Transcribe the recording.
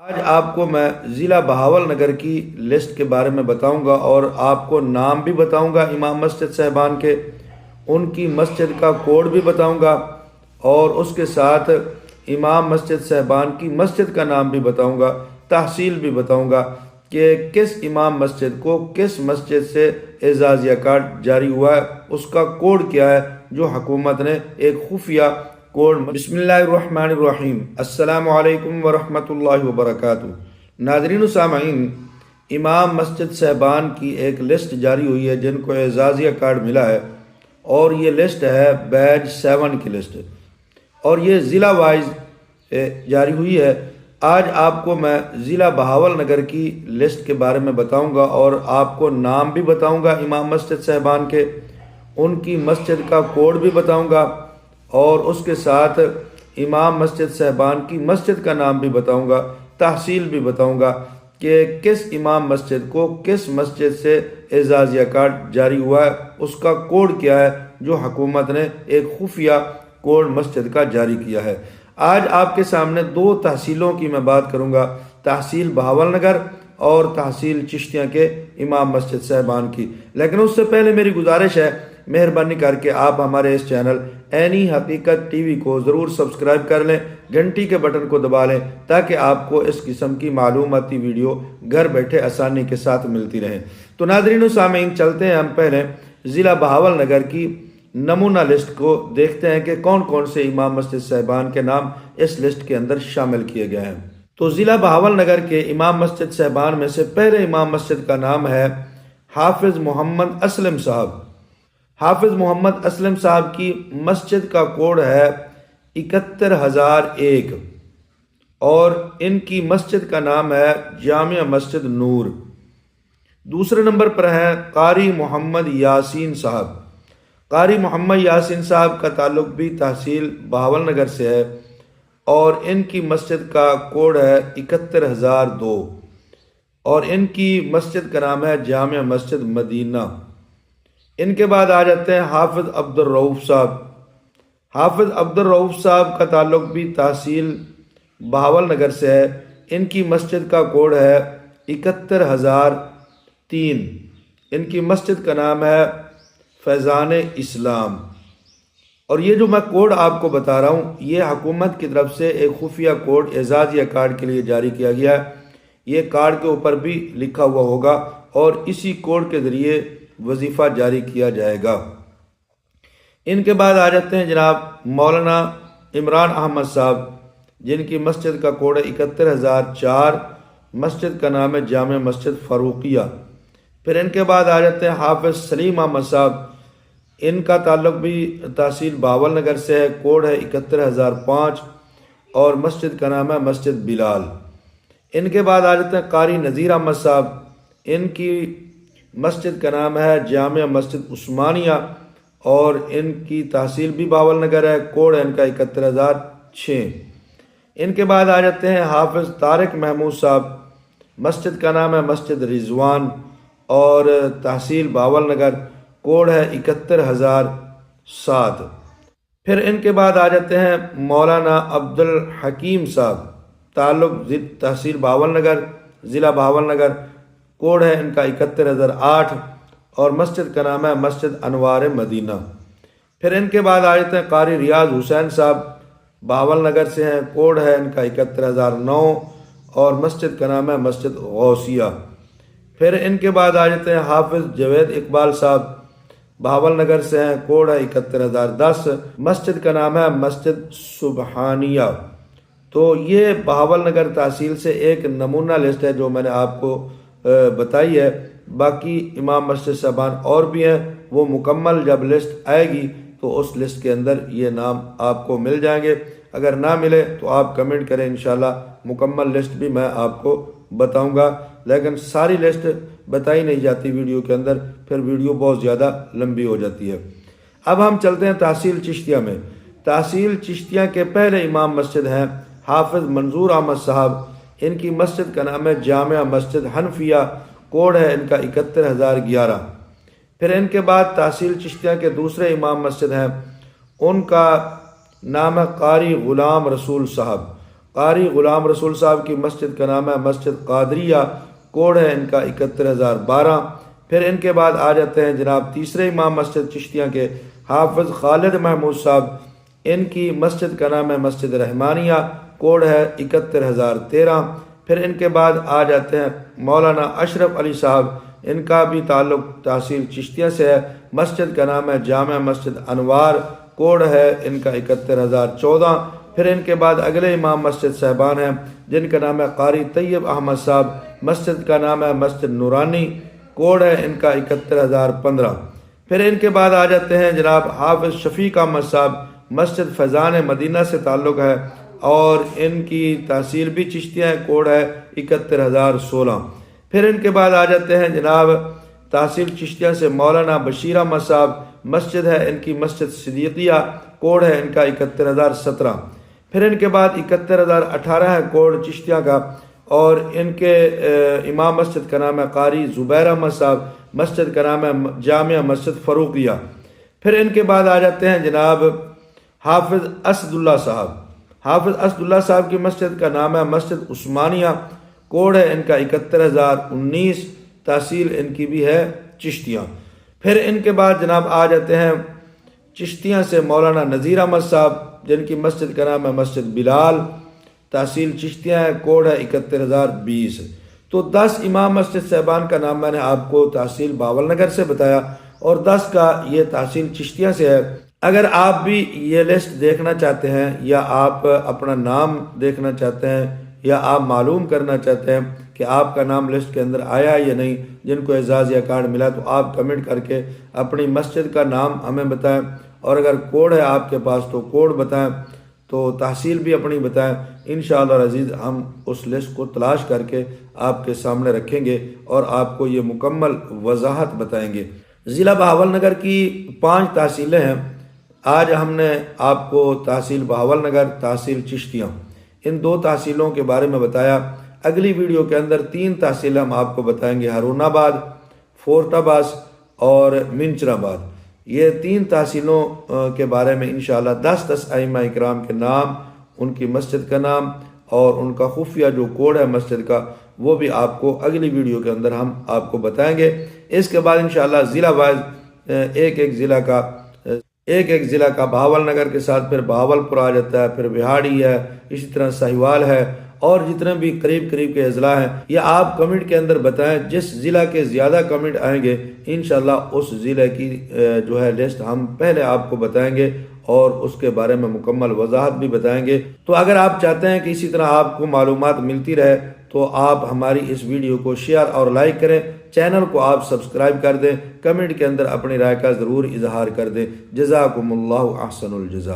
آج آپ کو میں ضلع بہاول نگر کی لسٹ کے بارے میں بتاؤں گا اور آپ کو نام بھی بتاؤں گا امام مسجد صاحبان کے، ان کی مسجد کا کوڈ بھی بتاؤں گا اور اس کے ساتھ امام مسجد صاحبان کی مسجد کا نام بھی بتاؤں گا، تحصیل بھی بتاؤں گا کہ کس امام مسجد کو کس مسجد سے اعزازیہ کارڈ جاری ہوا ہے، اس کا کوڈ کیا ہے جو حکومت نے ایک خفیہ کوڈ۔ بسم اللہ الرحمن الرحیم، السلام علیکم ورحمۃ اللہ وبرکاتہ۔ ناظرین و سامعین، امام مسجد صاحبان کی ایک لسٹ جاری ہوئی ہے جن کو اعزازیہ کارڈ ملا ہے، اور یہ لسٹ ہے بیج 7 کی لسٹ، اور یہ ضلع وائز جاری ہوئی ہے۔ آج آپ کو میں ضلع بہاول نگر کی لسٹ کے بارے میں بتاؤں گا اور آپ کو نام بھی بتاؤں گا امام مسجد صاحبان کے، ان کی مسجد کا کوڈ بھی بتاؤں گا اور اس کے ساتھ امام مسجد صاحبان کی مسجد کا نام بھی بتاؤں گا، تحصیل بھی بتاؤں گا کہ کس امام مسجد کو کس مسجد سے اعزازیہ کارڈ جاری ہوا ہے، اس کا کوڈ کیا ہے جو حکومت نے ایک خفیہ کوڈ مسجد کا جاری کیا ہے۔ آج آپ کے سامنے 2 تحصیلوں کی میں بات کروں گا، تحصیل بہاول نگر اور تحصیل چشتیاں کے امام مسجد صاحبان کی۔ لیکن اس سے پہلے میری گزارش ہے، مہربانی کر کے آپ ہمارے اس چینل عینی حقیقت ٹی وی کو ضرور سبسکرائب کر لیں، گھنٹی کے بٹن کو دبا لیں تاکہ آپ کو اس قسم کی معلوماتی ویڈیو گھر بیٹھے آسانی کے ساتھ ملتی رہیں۔ تو ناظرین و سامعین، چلتے ہیں ہم پہلے ضلع بہاول نگر کی نمونہ لسٹ کو دیکھتے ہیں کہ کون کون سے امام مسجد صاحبان کے نام اس لسٹ کے اندر شامل کیے گئے ہیں۔ تو ضلع بہاول نگر کے امام مسجد صاحبان میں سے پہلے امام مسجد کا نام ہے حافظ محمد اسلم صاحب۔ حافظ محمد اسلم صاحب کی مسجد کا کوڈ ہے 71001 اور ان کی مسجد کا نام ہے جامع مسجد نور۔ دوسرے نمبر پر ہے قاری محمد یاسین صاحب۔ قاری محمد یاسین صاحب کا تعلق بھی تحصیل بہاول نگر سے ہے اور ان کی مسجد کا کوڈ ہے 71002 اور ان کی مسجد کا نام ہے جامع مسجد مدینہ۔ ان کے بعد آ جاتے ہیں حافظ عبد الرؤف صاحب۔ حافظ عبد الرؤف صاحب کا تعلق بھی تحصیل بہاول نگر سے ہے، ان کی مسجد کا کوڈ ہے 71003، ان کی مسجد کا نام ہے فیضان اسلام۔ اور یہ جو میں کوڈ آپ کو بتا رہا ہوں، یہ حکومت کی طرف سے ایک خفیہ کوڈ اعزازیہ کارڈ کے لیے جاری کیا گیا ہے۔ یہ کارڈ کے اوپر بھی لکھا ہوا ہوگا اور اسی کوڈ کے ذریعے وظیفہ جاری کیا جائے گا۔ ان کے بعد آ جاتے ہیں جناب مولانا عمران احمد صاحب، جن کی مسجد کا کوڈ ہے 71004، مسجد کا نام ہے جامع مسجد فاروقیہ۔ پھر ان کے بعد آ جاتے ہیں حافظ سلیم احمد صاحب، ان کا تعلق بھی تحصیل بہاول نگر سے ہے، کوڈ ہے 71005 اور مسجد کا نام ہے مسجد بلال۔ ان کے بعد آ جاتے ہیں قاری نذیر احمد صاحب، ان کی مسجد کا نام ہے جامع مسجد عثمانیہ اور ان کی تحصیل بھی بہاول نگر ہے، کوڈ ہے ان کا 71006۔ ان کے بعد آ جاتے ہیں حافظ طارق محمود صاحب، مسجد کا نام ہے مسجد رضوان اور تحصیل بہاول نگر، کوڈ ہے 71007۔ پھر ان کے بعد آ جاتے ہیں مولانا عبد الحکیم صاحب، تعلق تحصیل بہاول نگر، ضلع بہاول نگر، کوڈ ہے ان کا 71008 اور مسجد کا نام ہے مسجد انوار مدینہ۔ پھر ان کے بعد آ جاتے ہیں قاری ریاض حسین صاحب، بہاول نگر سے ہیں، کوڈ ہے ان کا 71009 اور مسجد کا نام ہے مسجد غوثیہ۔ پھر ان کے بعد آ جاتے ہیں حافظ جوید اقبال صاحب، بہاول نگر سے ہیں، کوڈ ہے 71010، مسجد کا نام ہے مسجد سبحانیہ۔ تو یہ بہاول نگر تحصیل سے ایک نمونہ لسٹ ہے جو میں نے آپ کو بتائی ہے۔ باقی امام مسجد صاحبان اور بھی ہیں، وہ مکمل جب لسٹ آئے گی تو اس لسٹ کے اندر یہ نام آپ کو مل جائیں گے۔ اگر نہ ملے تو آپ کمنٹ کریں، انشاءاللہ مکمل لسٹ بھی میں آپ کو بتاؤں گا، لیکن ساری لسٹ بتائی نہیں جاتی ویڈیو کے اندر، پھر ویڈیو بہت زیادہ لمبی ہو جاتی ہے۔ اب ہم چلتے ہیں تحصیل چشتیہ میں۔ تحصیل چشتیہ کے پہلے امام مسجد ہیں حافظ منظور احمد صاحب، ان کی مسجد کا نام ہے جامع مسجد حنفیہ، کوڈ ہے ان کا 71011۔ پھر ان کے بعد تحصیل چشتیہ کے دوسرے امام مسجد ہیں، ان کا نام ہے قاری غلام رسول صاحب قاری غلام رسول صاحب کی مسجد کا نام ہے مسجد قادریہ، کوڈ ہے ان کا 71012۔ پھر ان کے بعد آ جاتے ہیں جناب تیسرے امام مسجد چشتیاں کے حافظ خالد محمود صاحب، ان کی مسجد کا نام ہے مسجد رحمانیہ، کوڈ ہے 71013۔ پھر ان کے بعد آ جاتے ہیں مولانا اشرف علی صاحب، ان کا بھی تعلق تحصیل چشتیاں سے ہے، مسجد کا نام ہے جامع مسجد انوار، کوڈ ہے ان کا 71014۔ پھر ان کے بعد اگلے امام مسجد صاحبان ہیں جن کا نام ہے قاری طیب احمد صاحب، مسجد کا نام ہے مسجد نورانی، کوڈ ہے ان کا 71015۔ پھر ان کے بعد آ جاتے ہیں جناب حافظ شفیق احمد صاحب، مسجد فیضان مدینہ سے تعلق ہے اور ان کی تحصیل بھی چشتیاں ہے، کوڈ ہے 71016۔ پھر ان کے بعد آ جاتے ہیں جناب تحصیل چشتیاں سے مولانا بشیر احمد صاحب، مسجد ہے ان کی مسجد صدیقیہ، کوڈ ہے ان کا 71017۔ پھر ان کے بعد 71018 ہے کوڈ چشتیاں کا، اور ان کے امام مسجد کا نام ہے قاری زبیر احمد صاحب، مسجد کا نام ہے جامع مسجد فروقیہ۔ پھر ان کے بعد آ جاتے ہیں جناب حافظ اسد اللہ صاحب، حافظ اسد اللہ صاحب کی مسجد کا نام ہے مسجد عثمانیہ، کوڈ ہے ان کا 71019، تحصیل ان کی بھی ہے چشتیاں۔ پھر ان کے بعد جناب آ جاتے ہیں چشتیاں سے مولانا نذیر احمد صاحب، جن کی مسجد کا نام ہے مسجد بلال، تحصیل چشتیاں ہے، کوڈ ہے 71020۔ تو 10 امام مسجد صاحبان کا نام میں نے آپ کو تحصیل بہاول نگر سے بتایا اور 10 کا یہ تحصیل چشتیاں سے ہے۔ اگر آپ بھی یہ لسٹ دیکھنا چاہتے ہیں یا آپ اپنا نام دیکھنا چاہتے ہیں یا آپ معلوم کرنا چاہتے ہیں کہ آپ کا نام لسٹ کے اندر آیا یا نہیں، جن کو اعزاز یا کارڈ ملا، تو آپ کمنٹ کر کے اپنی مسجد کا نام ہمیں بتائیں، اور اگر کوڈ ہے آپ کے پاس تو کوڈ بتائیں، تو تحصیل بھی اپنی بتائیں۔ انشاءاللہ العزیز ہم اس لسٹ کو تلاش کر کے آپ کے سامنے رکھیں گے اور آپ کو یہ مکمل وضاحت بتائیں گے۔ ضلع بہاول نگر کی 5 تحصیلیں ہیں۔ آج ہم نے آپ کو تحصیل بہاول نگر، تحصیل چشتیاں، ان 2 تحصیلوں کے بارے میں بتایا۔ اگلی ویڈیو کے اندر 3 تحصیلیں ہم آپ کو بتائیں گے، ہارون آباد، فورٹ عباس اور منچر آباد۔ یہ 3 تحصیلوں کے بارے میں انشاءاللہ 10 ائمہ اکرام کے نام، ان کی مسجد کا نام اور ان کا خفیہ جو کوڈ ہے مسجد کا، وہ بھی آپ کو اگلی ویڈیو کے اندر ہم آپ کو بتائیں گے۔ اس کے بعد انشاءاللہ ضلع وائز ایک ایک ضلع کا بہاول نگر کے ساتھ پھر بہاول پور آ جاتا ہے، پھر بہاڑی ہے، اسی طرح سہیوال ہے، اور جتنے بھی قریب کے اضلاع ہیں، یہ آپ کمنٹ کے اندر بتائیں۔ جس ضلع کے زیادہ کمنٹ آئیں گے انشاءاللہ اس ضلع کی جو ہے لسٹ ہم پہلے آپ کو بتائیں گے اور اس کے بارے میں مکمل وضاحت بھی بتائیں گے۔ تو اگر آپ چاہتے ہیں کہ اسی طرح آپ کو معلومات ملتی رہے تو آپ ہماری اس ویڈیو کو شیئر اور لائک کریں، چینل کو آپ سبسکرائب کر دیں، کمنٹ کے اندر اپنی رائے کا ضرور اظہار کر دیں۔ جزاکم اللہ احسن الجزا۔